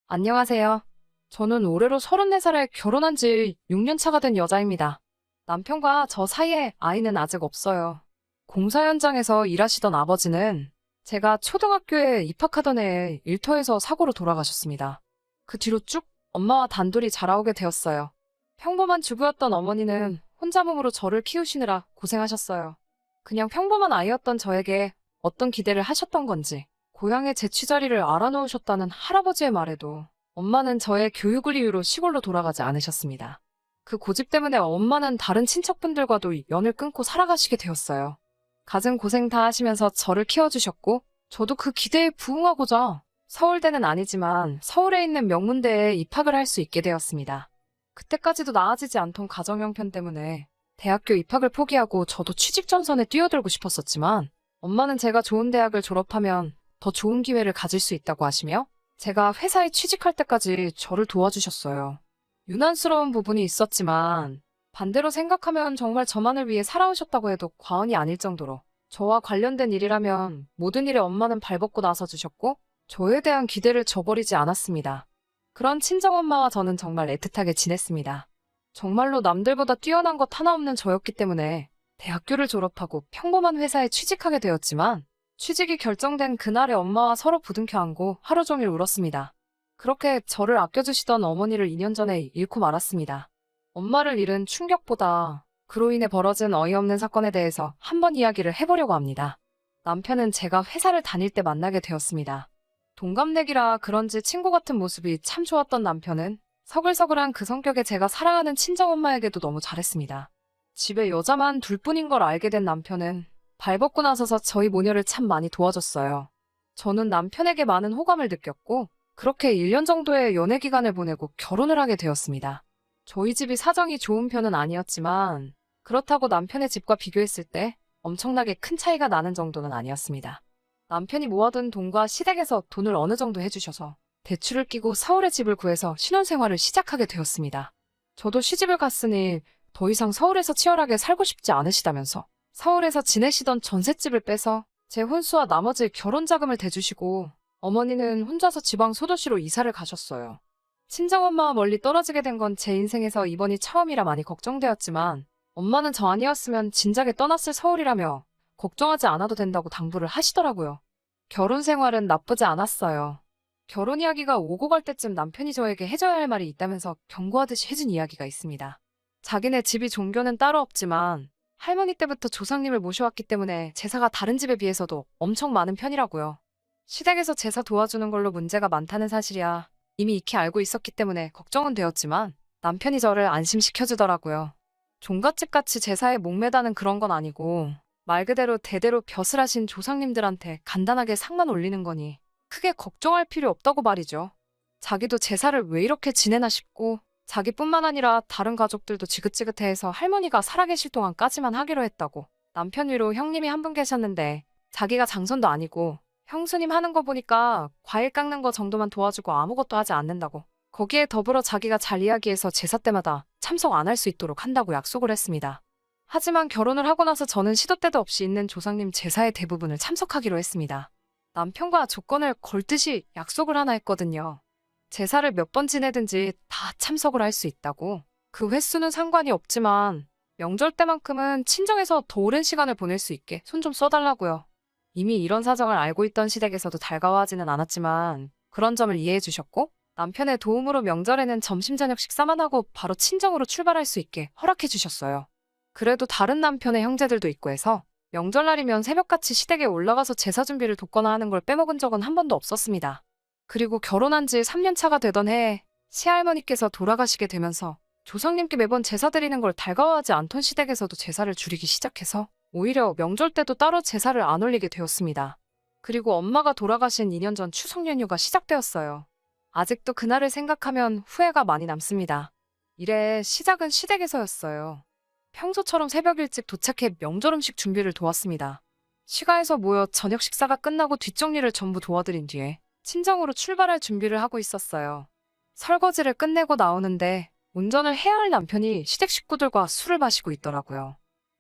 안녕하세요. 저는 올해로 34살에 결혼한 지 6년 차가 된 여자입니다. 남편과 저 사이에 아이는 아직 없어요. 공사 현장에서 일하시던 아버지는 제가 초등학교에 입학하던 해에 일터에서 사고로 돌아가셨습니다. 그 뒤로 쭉 엄마와 단둘이 자라오게 되었어요. 평범한 주부였던 어머니는 혼자 몸으로 저를 키우시느라 고생하셨어요. 그냥 평범한 아이였던 저에게 어떤 기대를 하셨던 건지 고향의 재취자리를 알아놓으셨다는 할아버지의 말에도 엄마는 저의 교육을 이유로 시골로 돌아가지 않으셨습니다. 그 고집 때문에 엄마는 다른 친척분들과도 연을 끊고 살아가시게 되었어요. 갖은 고생 다 하시면서 저를 키워주셨고 저도 그 기대에 부응하고자 서울대는 아니지만 서울에 있는 명문대에 입학을 할 수 있게 되었습니다. 그때까지도 나아지지 않던 가정 형편 때문에 대학교 입학을 포기하고 저도 취직 전선에 뛰어들고 싶었었지만 엄마는 제가 좋은 대학을 졸업하면 더 좋은 기회를 가질 수 있다고 하시며 제가 회사에 취직할 때까지 저를 도와주셨어요. 유난스러운 부분이 있었지만 반대로 생각하면 정말 저만을 위해 살아오셨다고 해도 과언이 아닐 정도로 저와 관련된 일이라면 모든 일에 엄마는 발벗고 나서주셨고 저에 대한 기대를 저버리지 않았습니다. 그런 친정엄마와 저는 정말 애틋하게 지냈습니다. 정말로 남들보다 뛰어난 것 하나 없는 저였기 때문에 대학교를 졸업하고 평범한 회사에 취직하게 되었지만 취직이 결정된 그날에 엄마와 서로 부둥켜 안고 하루 종일 울었습니다. 그렇게 저를 아껴주시던 어머니를 2년 전에 잃고 말았습니다. 엄마를 잃은 충격보다 그로 인해 벌어진 어이없는 사건에 대해서 한번 이야기를 해보려고 합니다. 남편은 제가 회사를 다닐 때 만나게 되었습니다. 동갑내기라 그런지 친구 같은 모습이 참 좋았던 남편은 서글서글한 그 성격에 제가 사랑하는 친정엄마에게도 너무 잘했습니다. 집에 여자만 둘뿐인 걸 알게 된 남편은 발벗고 나서서 저희 모녀를 참 많이 도와줬어요. 저는 남편에게 많은 호감을 느꼈고 그렇게 1년 정도의 연애 기간을 보내고 결혼을 하게 되었습니다. 저희 집이 사정이 좋은 편은 아니었지만 그렇다고 남편의 집과 비교했을 때 엄청나게 큰 차이가 나는 정도는 아니었습니다. 남편이 모아둔 돈과 시댁에서 돈을 어느 정도 해주셔서 대출을 끼고 서울에 집을 구해서 신혼생활을 시작하게 되었습니다. 저도 시집을 갔으니 더 이상 서울에서 치열하게 살고 싶지 않으시다면서 서울에서 지내시던 전셋집을 빼서 제 혼수와 나머지 결혼 자금을 대주시고 어머니는 혼자서 지방 소도시로 이사를 가셨어요. 친정엄마와 멀리 떨어지게 된 건 제 인생에서 이번이 처음이라 많이 걱정되었지만 엄마는 저 아니었으면 진작에 떠났을 서울이라며 걱정하지 않아도 된다고 당부를 하시더라고요. 결혼 생활은 나쁘지 않았어요. 결혼 이야기가 오고 갈 때쯤 남편이 저에게 해줘야 할 말이 있다면서 경고하듯이 해준 이야기가 있습니다. 자기네 집이 종교는 따로 없지만 할머니 때부터 조상님을 모셔왔기 때문에 제사가 다른 집에 비해서도 엄청 많은 편이라고요. 시댁에서 제사 도와주는 걸로 문제가 많다는 사실이야 이미 익히 알고 있었기 때문에 걱정은 되었지만 남편이 저를 안심시켜주더라고요. 종갓집같이 제사에 목매다는 그런 건 아니고 말 그대로 대대로 벼슬 하신 조상님들한테 간단하게 상만 올리는 거니 크게 걱정할 필요 없다고 말이죠. 자기도 제사를 왜 이렇게 지내나 싶고 자기뿐만 아니라 다른 가족들도 지긋지긋해해서 할머니가 살아계실 동안까지만 하기로 했다고. 남편 위로 형님이 한 분 계셨는데 자기가 장손도 아니고 형수님 하는 거 보니까 과일 깎는 거 정도만 도와주고 아무것도 하지 않는다고. 거기에 더불어 자기가 잘 이야기해서 제사 때마다 참석 안 할 수 있도록 한다고 약속을 했습니다. 하지만 결혼을 하고 나서 저는 시도 때도 없이 있는 조상님 제사의 대부분을 참석하기로 했습니다. 남편과 조건을 걸듯이 약속을 하나 했거든요. 제사를 몇 번 지내든지 다 참석을 할 수 있다고. 그 횟수는 상관이 없지만 명절 때만큼은 친정에서 더 오랜 시간을 보낼 수 있게 손 좀 써달라고요. 이미 이런 사정을 알고 있던 시댁에서도 달가워하지는 않았지만 그런 점을 이해해 주셨고 남편의 도움으로 명절에는 점심 저녁 식사만 하고 바로 친정으로 출발할 수 있게 허락해 주셨어요. 그래도 다른 남편의 형제들도 있고 해서 명절날이면 새벽같이 시댁에 올라가서 제사 준비를 돕거나 하는 걸 빼먹은 적은 한 번도 없었습니다. 그리고 결혼한 지 3년 차가 되던 해에 시할머니께서 돌아가시게 되면서 조상님께 매번 제사 드리는 걸 달가워하지 않던 시댁에서도 제사를 줄이기 시작해서 오히려 명절 때도 따로 제사를 안 올리게 되었습니다. 그리고 엄마가 돌아가신 2년 전 추석 연휴가 시작되었어요. 아직도 그날을 생각하면 후회가 많이 남습니다. 이래 시작은 시댁에서였어요. 평소처럼 새벽 일찍 도착해 명절 음식 준비를 도왔습니다. 시가에서 모여 저녁 식사가 끝나고 뒷정리를 전부 도와드린 뒤에 친정으로 출발할 준비를 하고 있었어요. 설거지를 끝내고 나오는데 운전을 해야 할 남편이 시댁 식구들과 술을 마시고 있더라고요.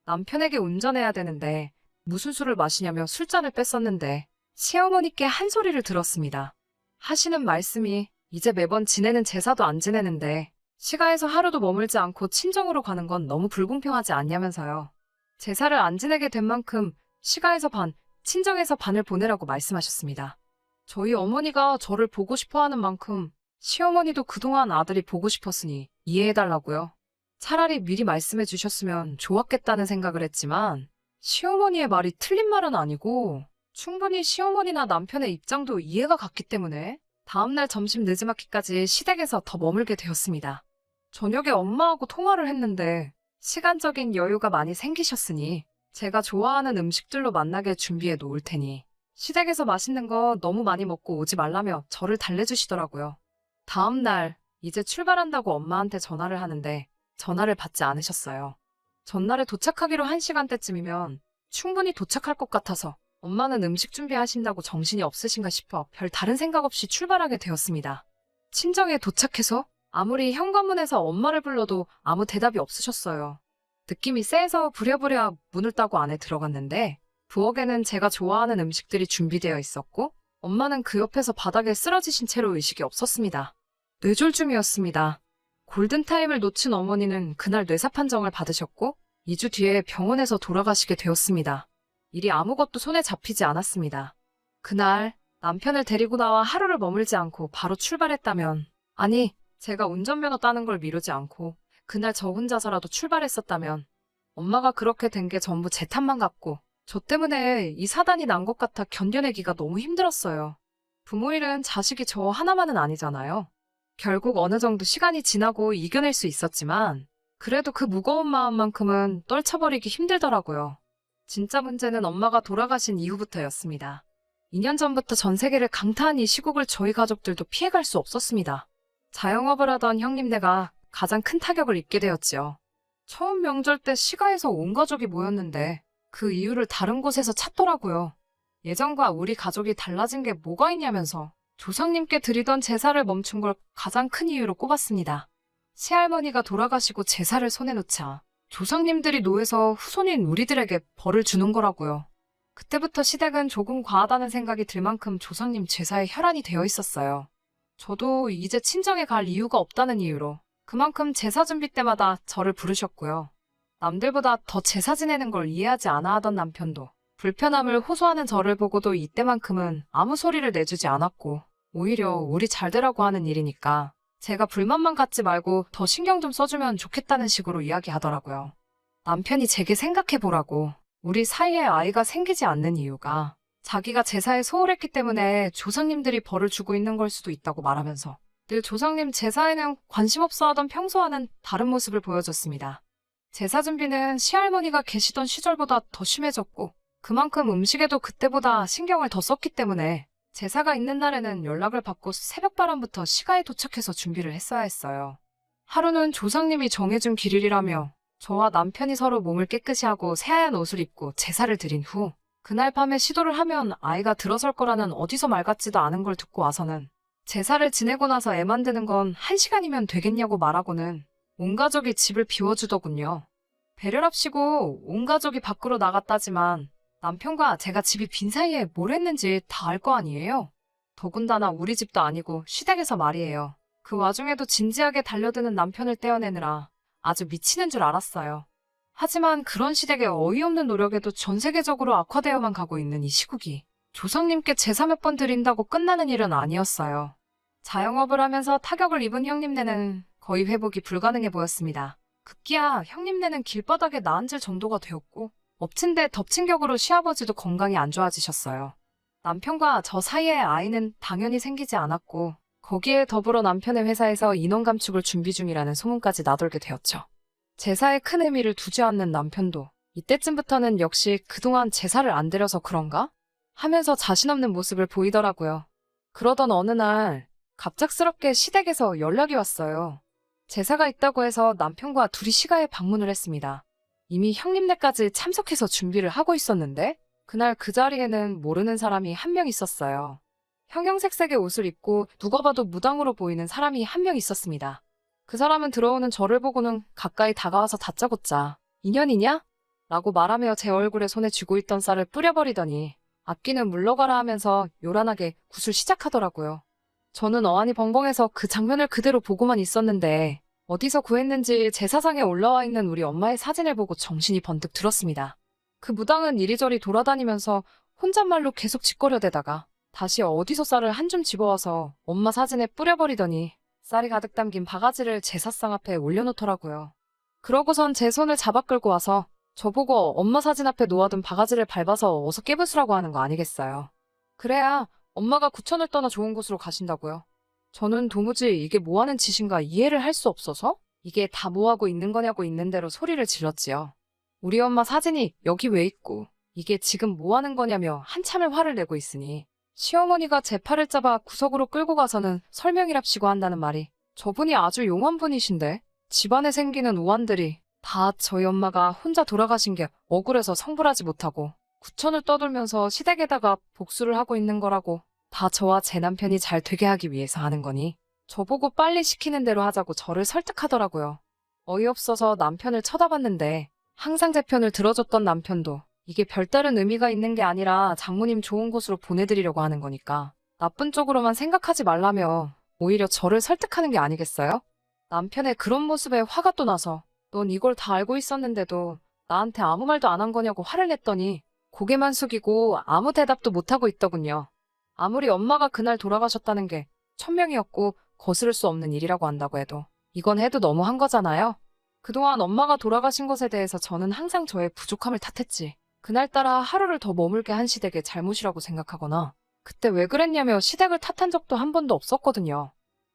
남편에게 운전해야 되는데 무슨 술을 마시냐며 술잔을 뺐었는데 시어머니께 한 소리를 들었습니다. 하시는 말씀이 이제 매번 지내는 제사도 안 지내는데 시가에서 하루도 머물지 않고 친정으로 가는 건 너무 불공평하지 않냐면서요. 제사를 안 지내게 된 만큼 시가에서 반, 친정에서 반을 보내라고 말씀하셨습니다. 저희 어머니가 저를 보고 싶어 하는 만큼 시어머니도 그동안 아들이 보고 싶었으니 이해해달라고요. 차라리 미리 말씀해 주셨으면 좋았겠다는 생각을 했지만 시어머니의 말이 틀린 말은 아니고 충분히 시어머니나 남편의 입장도 이해가 갔기 때문에 다음날 점심 늦지막히까지 시댁에서 더 머물게 되었습니다. 저녁에 엄마하고 통화를 했는데 시간적인 여유가 많이 생기셨으니 제가 좋아하는 음식들로 만나게 준비해 놓을 테니 시댁에서 맛있는 거 너무 많이 먹고 오지 말라며 저를 달래주시더라고요. 다음날 이제 출발한다고 엄마한테 전화를 하는데 전화를 받지 않으셨어요. 전날에 도착하기로 1시간대쯤이면 충분히 도착할 것 같아서 엄마는 음식 준비하신다고 정신이 없으신가 싶어 별 다른 생각 없이 출발하게 되었습니다. 친정에 도착해서 아무리 현관문에서 엄마를 불러도 아무 대답이 없으셨어요. 느낌이 쎄해서 부랴부랴 문을 따고 안에 들어갔는데 부엌에는 제가 좋아하는 음식들이 준비되어 있었고 엄마는 그 옆에서 바닥에 쓰러지신 채로 의식이 없었습니다. 뇌졸중이었습니다. 골든타임을 놓친 어머니는 그날 뇌사 판정을 받으셨고 2주 뒤에 병원에서 돌아가시게 되었습니다. 일이 아무것도 손에 잡히지 않았습니다. 그날 남편을 데리고 나와 하루를 머물지 않고 바로 출발했다면, 아니 제가 운전면허 따는 걸 미루지 않고 그날 저 혼자서라도 출발했었다면 엄마가 그렇게 된 게 전부 제 탓만 같고 저 때문에 이 사단이 난 것 같아 견뎌내기가 너무 힘들었어요. 부모 일은 자식이 저 하나만은 아니잖아요. 결국 어느 정도 시간이 지나고 이겨낼 수 있었지만 그래도 그 무거운 마음만큼은 떨쳐버리기 힘들더라고요. 진짜 문제는 엄마가 돌아가신 이후부터였습니다. 2년 전부터 전 세계를 강타한 이 시국을 저희 가족들도 피해갈 수 없었습니다. 자영업을 하던 형님네가 가장 큰 타격을 입게 되었지요. 처음 명절 때 시가에서 온 가족이 모였는데 그 이유를 다른 곳에서 찾더라고요. 예전과 우리 가족이 달라진 게 뭐가 있냐면서 조상님께 드리던 제사를 멈춘 걸 가장 큰 이유로 꼽았습니다. 시할머니가 돌아가시고 제사를 손에 놓자 조상님들이 노해서 후손인 우리들에게 벌을 주는 거라고요. 그때부터 시댁은 조금 과하다는 생각이 들 만큼 조상님 제사에 혈안이 되어 있었어요. 저도 이제 친정에 갈 이유가 없다는 이유로 그만큼 제사 준비 때마다 저를 부르셨고요. 남들보다 더 제사 지내는 걸 이해하지 않아 하던 남편도 불편함을 호소하는 저를 보고도 이때만큼은 아무 소리를 내주지 않았고 오히려 우리 잘 되라고 하는 일이니까 제가 불만만 갖지 말고 더 신경 좀 써주면 좋겠다는 식으로 이야기하더라고요. 남편이 제게 생각해보라고 우리 사이에 아이가 생기지 않는 이유가 자기가 제사에 소홀했기 때문에 조상님들이 벌을 주고 있는 걸 수도 있다고 말하면서 늘 조상님 제사에는 관심 없어 하던 평소와는 다른 모습을 보여줬습니다. 제사 준비는 시할머니가 계시던 시절보다 더 심해졌고 그만큼 음식에도 그때보다 신경을 더 썼기 때문에 제사가 있는 날에는 연락을 받고 새벽바람부터 시가에 도착해서 준비를 했어야 했어요. 하루는 조상님이 정해준 길일이라며 저와 남편이 서로 몸을 깨끗이 하고 새하얀 옷을 입고 제사를 드린 후 그날 밤에 시도를 하면 아이가 들어설 거라는 어디서 말 같지도 않은 걸 듣고 와서는 제사를 지내고 나서 애 만드는 건 1시간이면 되겠냐고 말하고는 온 가족이 집을 비워주더군요. 배려랍시고 온 가족이 밖으로 나갔다지만 남편과 제가 집이 빈 사이에 뭘 했는지 다 알 거 아니에요. 더군다나 우리 집도 아니고 시댁에서 말이에요. 그 와중에도 진지하게 달려드는 남편을 떼어내느라 아주 미치는 줄 알았어요. 하지만 그런 시댁의 어이없는 노력에도 전 세계적으로 악화되어만 가고 있는 이 시국이 조상님께 제사 몇 번 드린다고 끝나는 일은 아니었어요. 자영업을 하면서 타격을 입은 형님네는 거의 회복이 불가능해 보였습니다. 급기야 형님네는 길바닥에 나앉을 정도가 되었고 엎친 데 덮친 격으로 시아버지도 건강이 안 좋아지셨어요. 남편과 저 사이에 아이는 당연히 생기지 않았고 거기에 더불어 남편의 회사에서 인원 감축을 준비 중이라는 소문까지 나돌게 되었죠. 제사에 큰 의미를 두지 않는 남편도 이때쯤부터는 역시 그동안 제사를 안 드려서 그런가? 하면서 자신 없는 모습을 보이더라고요. 그러던 어느 날 갑작스럽게 시댁에서 연락이 왔어요. 제사가 있다고 해서 남편과 둘이 시가에 방문을 했습니다. 이미 형님네까지 참석해서 준비를 하고 있었는데 그날 그 자리에는 모르는 사람이 한 명 있었어요. 형형색색의 옷을 입고 누가 봐도 무당으로 보이는 사람이 한 명 있었습니다. 그 사람은 들어오는 저를 보고는 가까이 다가와서 다짜고짜 인연이냐? 라고 말하며 제 얼굴에 손에 쥐고 있던 쌀을 뿌려버리더니 악기는 물러가라 하면서 요란하게 굿을 시작하더라고요. 저는 어안이 벙벙해서 그 장면을 그대로 보고만 있었는데 어디서 구했는지 제사상에 올라와 있는 우리 엄마의 사진을 보고 정신이 번뜩 들었습니다. 그 무당은 이리저리 돌아다니면서 혼잣말로 계속 짓거려대다가 다시 어디서 쌀을 한 줌 집어와서 엄마 사진에 뿌려버리더니 쌀이 가득 담긴 바가지를 제사상 앞에 올려놓더라고요. 그러고선 제 손을 잡아 끌고 와서 저보고 엄마 사진 앞에 놓아둔 바가지를 밟아서 어서 깨부수라고 하는 거 아니겠어요. 그래야 엄마가 구천을 떠나 좋은 곳으로 가신다고요. 저는 도무지 이게 뭐하는 짓인가 이해를 할 수 없어서 이게 다 뭐하고 있는 거냐고 있는 대로 소리를 질렀지요. 우리 엄마 사진이 여기 왜 있고 이게 지금 뭐하는 거냐며 한참을 화를 내고 있으니 시어머니가 제 팔을 잡아 구석으로 끌고 가서는 설명이랍시고 한다는 말이 저분이 아주 용한 분이신데 집안에 생기는 우환들이 다 저희 엄마가 혼자 돌아가신 게 억울해서 성불하지 못하고 구천을 떠돌면서 시댁에다가 복수를 하고 있는 거라고 다 저와 제 남편이 잘 되게 하기 위해서 하는 거니 저보고 빨리 시키는 대로 하자고 저를 설득하더라고요. 어이없어서 남편을 쳐다봤는데 항상 제 편을 들어줬던 남편도 이게 별다른 의미가 있는 게 아니라 장모님 좋은 곳으로 보내드리려고 하는 거니까 나쁜 쪽으로만 생각하지 말라며 오히려 저를 설득하는 게 아니겠어요? 남편의 그런 모습에 화가 또 나서 넌 이걸 다 알고 있었는데도 나한테 아무 말도 안 한 거냐고 화를 냈더니 고개만 숙이고 아무 대답도 못하고 있더군요. 아무리 엄마가 그날 돌아가셨다는 게 천명이었고 거스를 수 없는 일이라고 한다고 해도 이건 해도 너무한 거잖아요. 그동안 엄마가 돌아가신 것에 대해서 저는 항상 저의 부족함을 탓했지. 그날따라 하루를 더 머물게 한 시댁의 잘못이라고 생각하거나 그때 왜 그랬냐며 시댁을 탓한 적도 한 번도 없었거든요.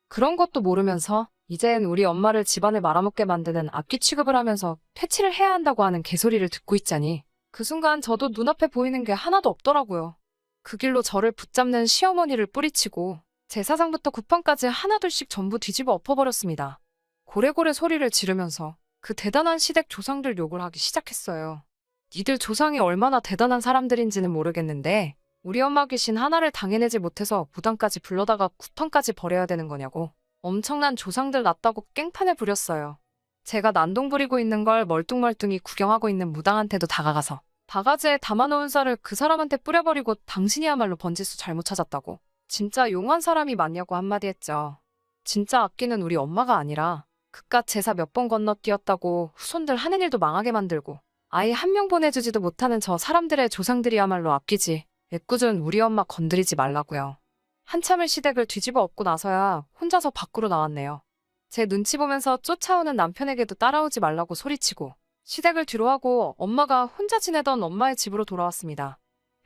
그런 것도 모르면서 이젠 우리 엄마를 집안에 말아먹게 만드는 악귀 취급을 하면서 퇴치를 해야 한다고 하는 개소리를 듣고 있자니 그 순간 저도 눈앞에 보이는 게 하나도 없더라고요. 그 길로 저를 붙잡는 시어머니를 뿌리치고 제사상부터 구판까지 하나둘씩 전부 뒤집어 엎어버렸습니다. 고래고래 소리를 지르면서 그 대단한 시댁 조상들 욕을 하기 시작했어요. 니들 조상이 얼마나 대단한 사람들인지는 모르겠는데 우리 엄마 귀신 하나를 당해내지 못해서 무당까지 불러다가 구판까지 버려야 되는 거냐고 엄청난 조상들 났다고 깽판을 부렸어요. 제가 난동 부리고 있는 걸 멀뚱멀뚱히 구경하고 있는 무당한테도 다가가서 바가지에 담아놓은 쌀을 그 사람한테 뿌려버리고 당신이야말로 번지수 잘못 찾았다고 진짜 용한 사람이 맞냐고 한마디 했죠. 진짜 악기는 우리 엄마가 아니라 그깟 제사 몇 번 건너뛰었다고 후손들 하는 일도 망하게 만들고 아이 한 명 보내주지도 못하는 저 사람들의 조상들이야말로 악기지 애꿎은 우리 엄마 건드리지 말라고요. 한참을 시댁을 뒤집어 엎고 나서야 혼자서 밖으로 나왔네요. 제 눈치 보면서 쫓아오는 남편에게도 따라오지 말라고 소리치고 시댁을 뒤로하고 엄마가 혼자 지내던 엄마의 집으로 돌아왔습니다.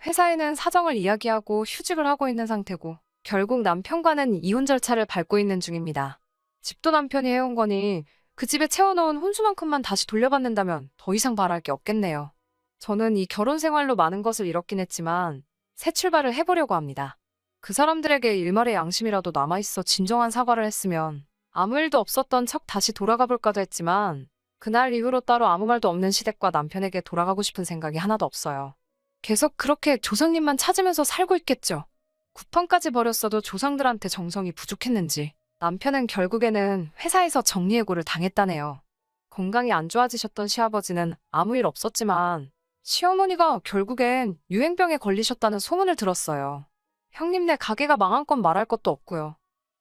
회사에는 사정을 이야기하고 휴직을 하고 있는 상태고 결국 남편과는 이혼 절차를 밟고 있는 중입니다. 집도 남편이 해온 거니 그 집에 채워놓은 혼수만큼만 다시 돌려받는다면 더 이상 바랄 게 없겠네요. 저는 이 결혼 생활로 많은 것을 잃었긴 했지만 새 출발을 해보려고 합니다. 그 사람들에게 일말의 양심이라도 남아있어 진정한 사과를 했으면 아무 일도 없었던 척 다시 돌아가 볼까도 했지만 그날 이후로 따로 아무 말도 없는 시댁과 남편에게 돌아가고 싶은 생각이 하나도 없어요. 계속 그렇게 조상님만 찾으면서 살고 있겠죠. 구판까지 버렸어도 조상들한테 정성이 부족했는지 남편은 결국에는 회사에서 정리해고를 당했다네요. 건강이 안 좋아지셨던 시아버지는 아무 일 없었지만 시어머니가 결국엔 유행병에 걸리셨다는 소문을 들었어요. 형님네 가게가 망한 건 말할 것도 없고요.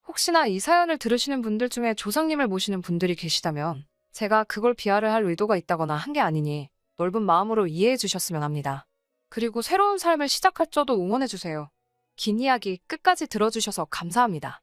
혹시나 이 사연을 들으시는 분들 중에 조상님을 모시는 분들이 계시다면 제가 그걸 비하를 할 의도가 있다거나 한 게 아니니 넓은 마음으로 이해해 주셨으면 합니다. 그리고 새로운 삶을 시작할 저도 응원해 주세요. 긴 이야기 끝까지 들어주셔서 감사합니다.